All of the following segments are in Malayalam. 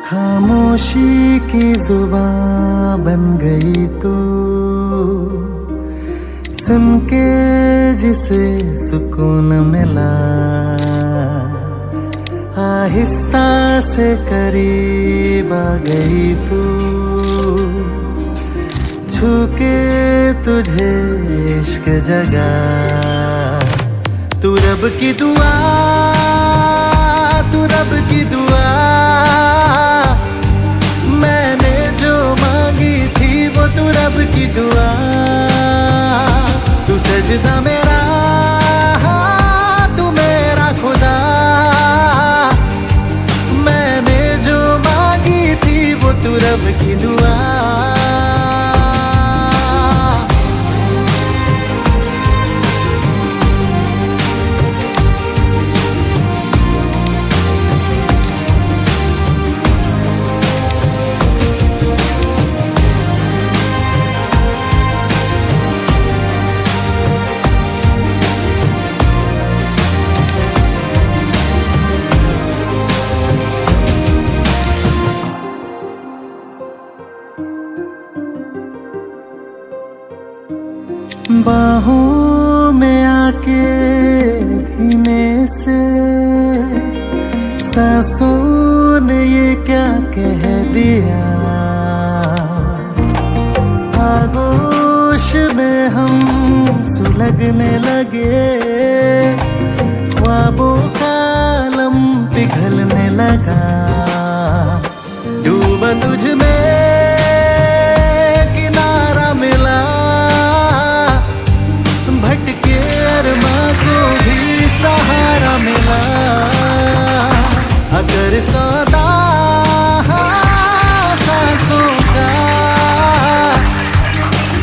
खामोशी की जुबान बन गई तो सुन के जिसे सुकून मिला, आहिस्ता से करीब आ गई तू, छू के तुझे इश्क जगा। तू रब की दुआ, तू रब की दुआ, मैंने जो मांगी थी वो तू रब की दुआ। तू सजदा मेरा, तू मेरा खुदा, मैंने जो मांगी थी वो तू रब की दुआ। बाहों में आके धीमे से सांसों ने ये क्या कह दिया, आगोश में हम सुलगने लगे, ख्वाबों का आलम पिघलने लगा। डूबा तुझ में किनारा मिला, भटके अरमां को भी सहारा मिला। अगर सौदा सांसों का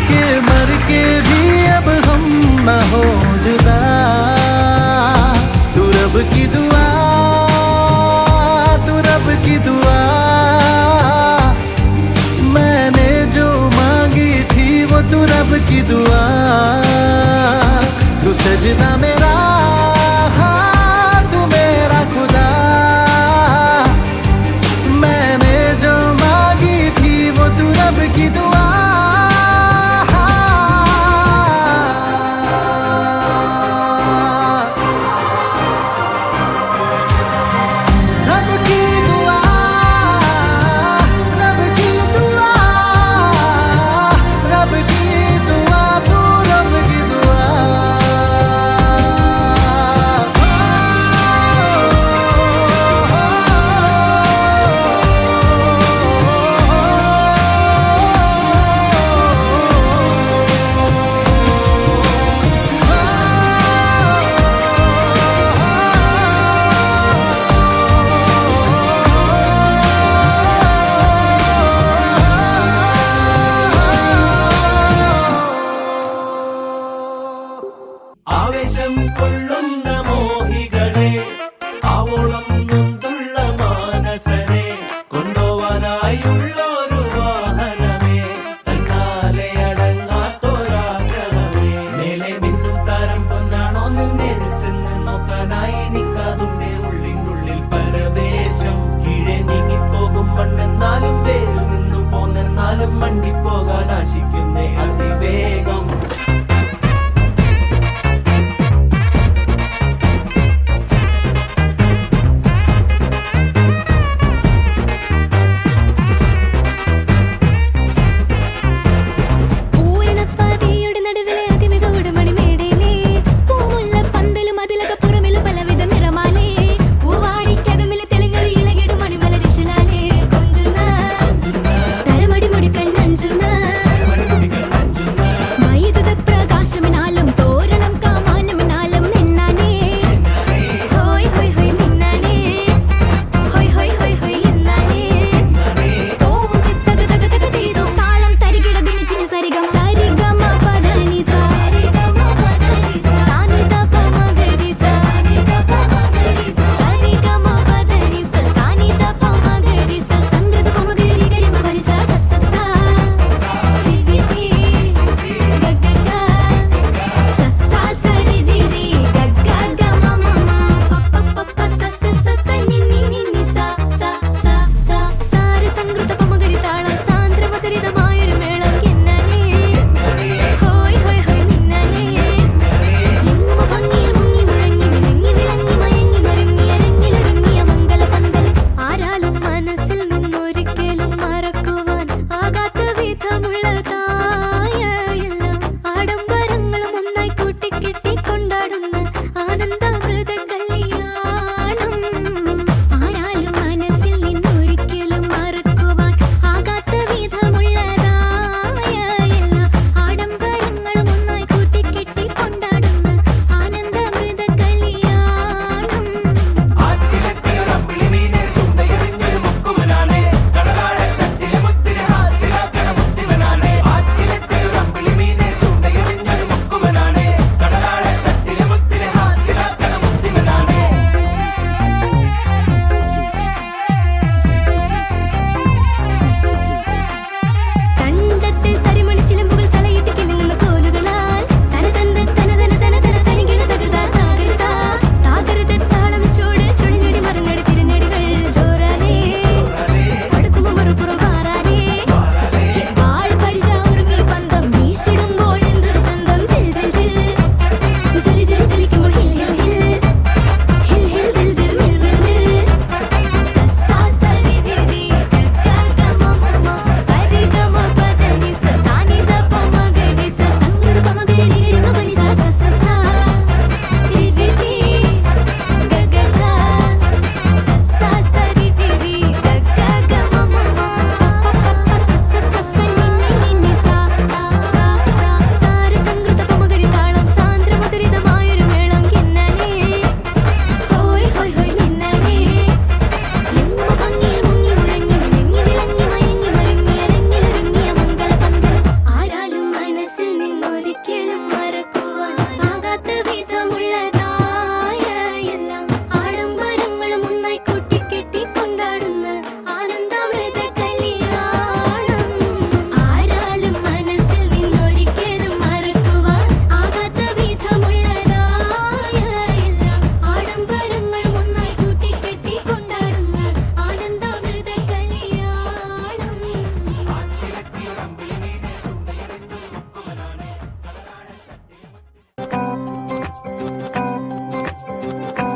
के मर के भी अब हम न हो जुदा। तू रब की दुआ, तू रब की दुआ, मैंने जो मांगी थी वो तू रब की दुआ। तू सजदा मेरा, तू मेरा खुदा, मैंने जो मांगी थी वो तू रब की दुआ। ആവേശം കൊള്ളുന്ന മോഹികളെ, ആവോളം നൊന്തുള്ള മാനസരെ, കൊണ്ടുപോവാനായുള്ളൊരു വാഹനമേ, തന്നാലെ അടങ്ങാത്തൊരാഗ്രഹമേ. മേലെ മിന്നും താരം പൊന്നാണോന്ന് നേരിൽ ചെന്ന് നോക്കാനായി നിൽക്കാതുണ്ട് ഉള്ളിനുള്ളിൽ പരവേശം. കീഴെ നീങ്ങിപ്പോകും മണ്ണെന്നാലും വേരിൽ നിന്നും പോന്നെന്നാലും മണ്ടിപ്പോകാൻ ആശിക്കുന്നേ അതിവേഗം.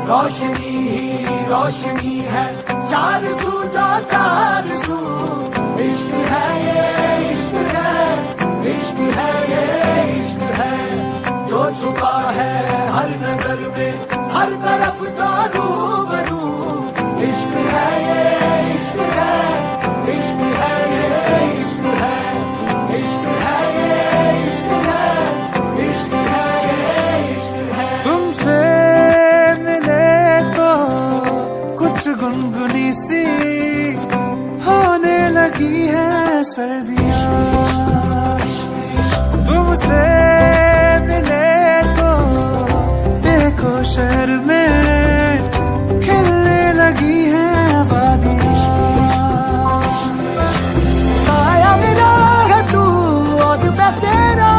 रोशनी ही रोशनी है, चार सू जो चार सू। इश्क है ये इश्क है, इश्क है ये इश्क है, जो छुपा है हर नजर में, हर तरफ जो रूबरू। इश्क है ये इश्क है, इश्क है ये इश्क है, इश्क है ये इश्क है, इश्क है ये इश्क है। तुमसे मिले तो कुछ गुनगुनी सी होने लगी है सर्दियाँ। तुमसे मिले तो देखो शहर में खिलने लगी है वादियाँ। साया मिला है तू और मैं तेरा,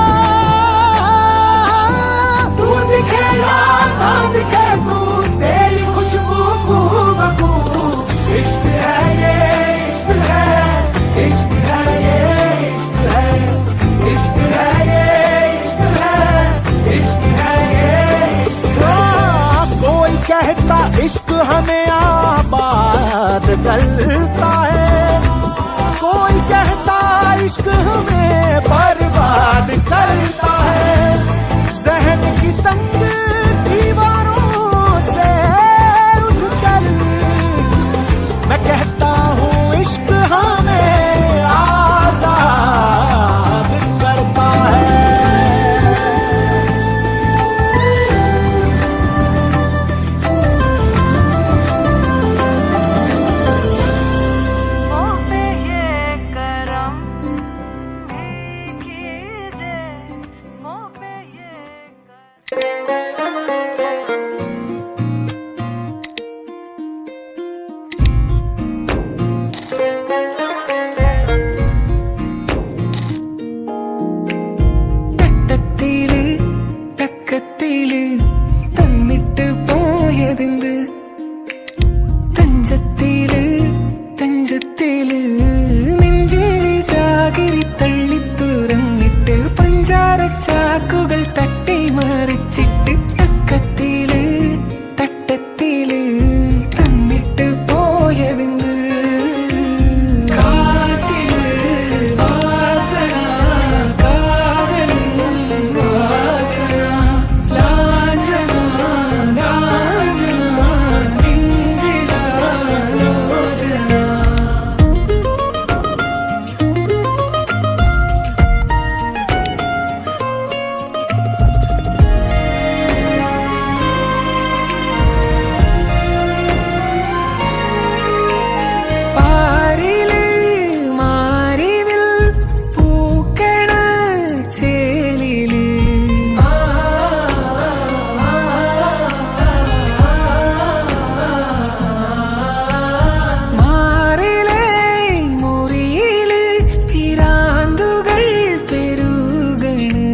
तू दिखे या ना दिखे तू, तेरी खुशबू खूबकू। इश्क है ये इश्क है, इश्क है ये इश्क है, इश्क है ये इश्क है, इश्क है ये इश्क है। कोई कहता इश्क हमें आबाद करता है, कोई कहता इश्क हमें बर्बाद करता है। जहन की तंग दीवारों से उठकर मैं कहता हूँ इश्क हमें आजाद करता है। തട്ടത്തില് തക്കത്തില് തന്നിട്ട് പോയതെന്ത്, തഞ്ചത്തില് തഞ്ചത്തില് നെഞ്ചിന്റെ ജാഗിരി തള്ളി തുറന്നിട്ട് പഞ്ചാര ചാക്കുകൾ തട്ടി മറിച്ചിട്ട് തക്കത്തില് തട്ടത്തില് തന്നിട്ട് പോയതെന്ത്. കാറ്റില് വാസന കാതലിൻ വാസന, ലാഞ്ചന ലാഞ്ചന നെഞ്ചിലാലോചന. പാരില് മാരിവിൽ പൂക്കണ ചേലില് മാറിലെ മുറിയില് പിരാന്തുകൾ പെരുകണ്.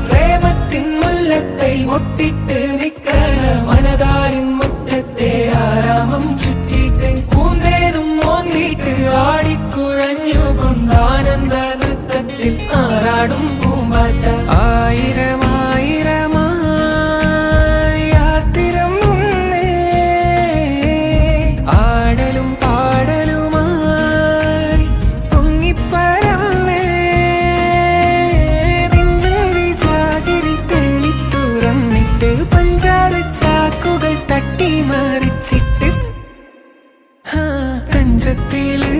പ്രേമത്തിൻ മുല്ലത്തെ മുട്ടിട്ട് നിക്കണ മനതാരിൻ മുറ്റത്തെ ആരാമം ചുറ്റിട്ട് പൂന്തേനും മോന്തിട്ട് ആടിക്കുഴഞ്ഞുകൊണ്ട് ആനന്ദ നൃത്തത്തിൽ ആറാടും പൂമ്പാറ്റ. ആയിരമായിരമായി യാത്തിരം മുന്നേ ആടലും പാടലുമായി പൊങ്ങിപ്പരന്നേ നെഞ്ചിന്റെ ജാഗിരി തള്ളി തുറന്നിട്ട് പഞ്ചാര ചാക്കുകൾ തട്ടി മറിച്ചിട്ട് തഞ്ചത്തില്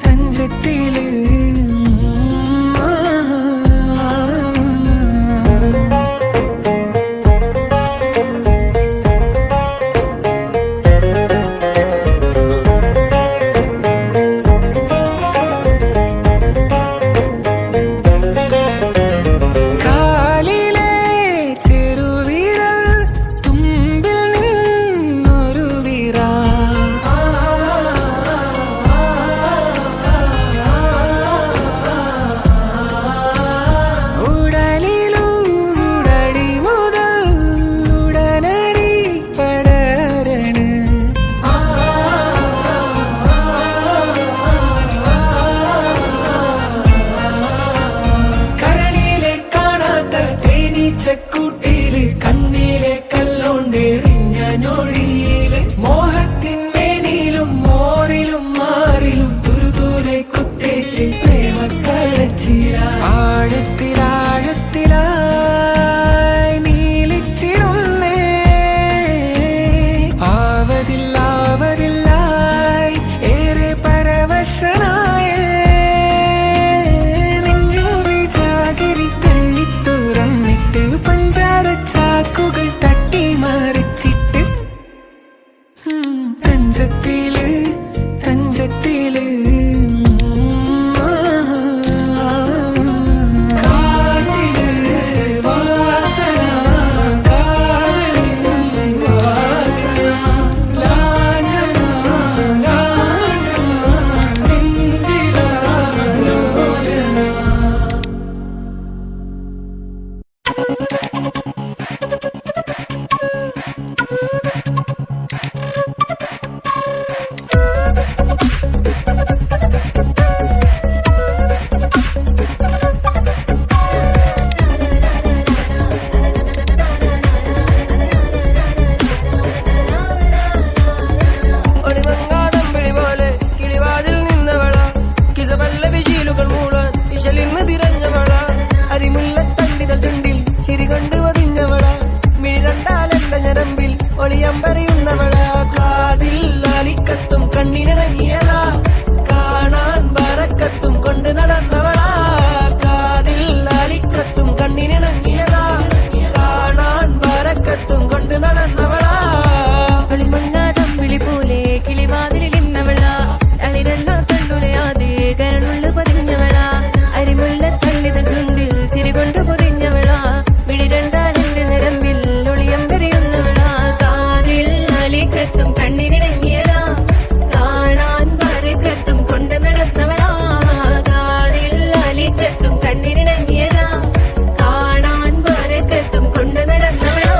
തഞ്ചത്തില് കാലിലെ ചെറുവിരൽ തുമ്പിൽ നിന്നൊരു വിറ, കണ്ണിനിണങ്ങിയതാ കാണാൻ ബറക്കത്തും കൊണ്ട് നടന്നവളാ കാതിൽ അലിക്കത്തും കണ്ണിനിണങ്ങിയതാ കാണാൻ ബറക്കത്തും കൊണ്ട് നടന്നവളാ തമ്പിളി പോലെ കിളിവാതിലിൽ ഇന്നവള അളിരല്ല കണ്ണുലയാതെ കരളുള്ളു പതിഞ്ഞവള അരിമുല്ല തള്ളിത ചുണ്ടിൽ ചിരികൊണ്ട് പൊതിഞ്ഞവള വിളിരണ്ടാലിന്റെ നിരമ്പിൽ ഒളിയം പെരിയുന്നവള കാതിൽ അലിക്കത്തും കണ്ണിനിണങ്ങിയതാ കാണാൻ ബറക്കത്തും കൊണ്ട് നടന്നവളാ കാതിൽ അലിക്കത്തും കണ്ണിനിണങ്ങിയതാ കാണാൻ ബറക്കത്തും കൊണ്ട് നടന്നവളാ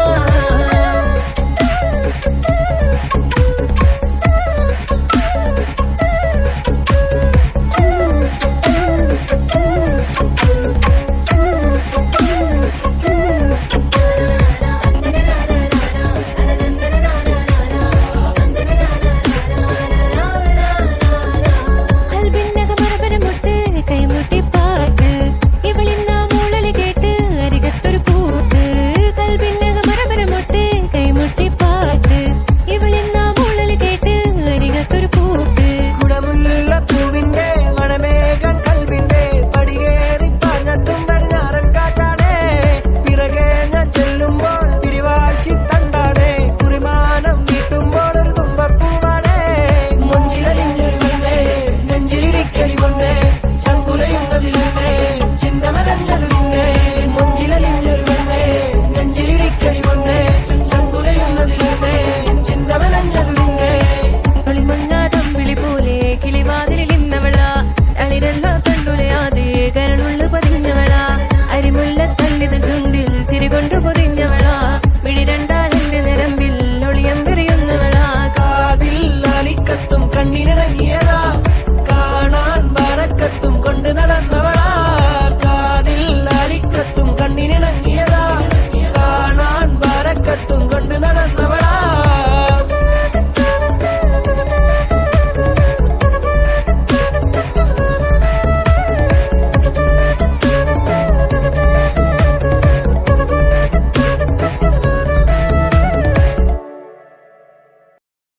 ചുണ്ടിൽ ചിരികൊണ്ട് പൊതിഞ്ഞവളാ വിളിരണ്ടാലിന്റെ നിരമ്പിൽ ഒളിയം പെരിയുന്നവളാ കാതിൽ അലിക്കത്തും കണ്ണിനിണങ്ങിയ